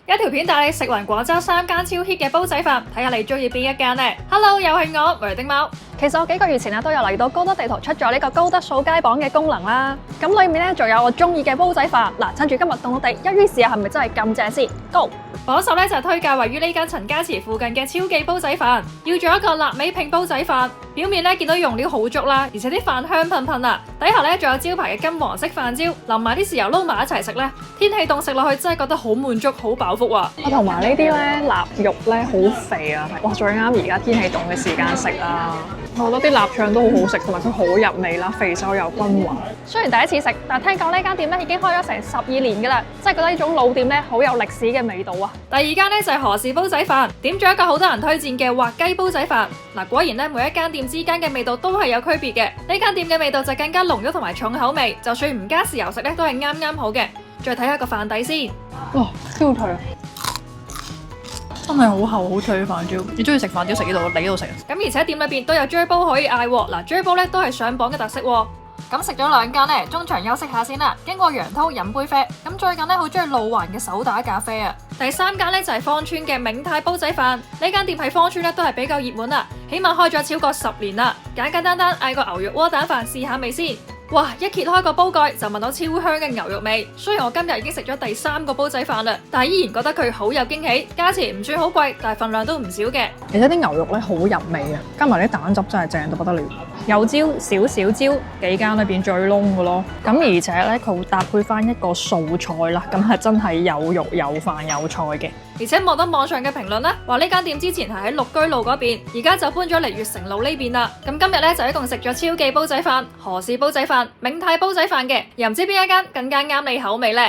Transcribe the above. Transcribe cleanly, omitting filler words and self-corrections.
一條片帶你食勻廣州3間超 hit 嘅煲仔飯，睇下你中意邊一間呢 ？Hello， 又係我梅丁貓。其實我幾個月前都有嚟到高德地圖出咗呢個高德掃街榜嘅功能啦。咁裏面咧仲有我中意嘅煲仔飯。嗱，趁住今日凍到地，一於試下係咪真係咁正先 ？Go！榜首咧就係推介位於呢間陳家祠附近嘅超記煲仔飯，要做一個臘味拼煲仔飯。表面咧見到用料好足啦，而且啲飯香噴噴啊，底下咧仲有招牌嘅金黃色飯焦，淋埋啲豉油撈埋一齊食咧，天氣凍食落去真係覺得好滿足、好飽腹啊！同埋呢啲咧臘肉咧好肥啊，哇！最啱而家天氣凍嘅時間食啊！我覺得啲臘腸都好好食，同埋佢好入味啦，肥瘦又均勻。雖然第一次食，但聽講呢間店咧已經開咗成12年㗎啦，真係覺得呢種老店咧好有歷史嘅味道啊！第二間咧就係何氏煲仔飯，點咗一個好多人推薦嘅滑雞煲仔飯。嗱，果然咧每一間店之間嘅味道都係有區別嘅。呢間店嘅味道就更加濃郁同埋重口味，就算唔加豉油食咧都係啱啱好嘅。再睇下個飯底先，哇，超脆啊！真係好厚好脆嘅飯焦，你中意食飯焦食呢度，你呢度食啊！咁而且店裏邊都有追煲可以嗌喎，嗱，追煲咧都係上榜嘅特色喎。咁食咗2間咧，中場休息下先啦。經過楊濤飲杯啡，咁最近咧好中意路環嘅手打咖啡啊。第3間咧就係芳村嘅銘泰煲仔飯，呢間店喺芳村咧都係比較熱門啦，起碼開咗超過10年啦。簡簡單單嗌個牛肉窩蛋飯試下味先。哇！一揭開個煲蓋就聞到超香嘅牛肉味。雖然我今日已經食咗第3個煲仔飯啦，但係依然覺得佢好有驚喜。價錢唔算好貴，但係份量都唔少嘅。而且啲牛肉咧好入味啊，加埋啲蛋汁真係正到不得了。有焦少少焦，幾間裏邊最燶嘅咯。咁而且咧佢會搭配翻一個素菜啦，咁係真係有肉有飯有菜嘅。而且望到網上嘅評論咧，話呢間店之前係喺綠居路嗰邊，而家就搬咗嚟悅城路呢邊啦。咁今日咧就一共食咗超記煲仔飯、何氏煲仔飯、銘泰煲仔飯嘅，又唔知邊一間更加啱你口味呢？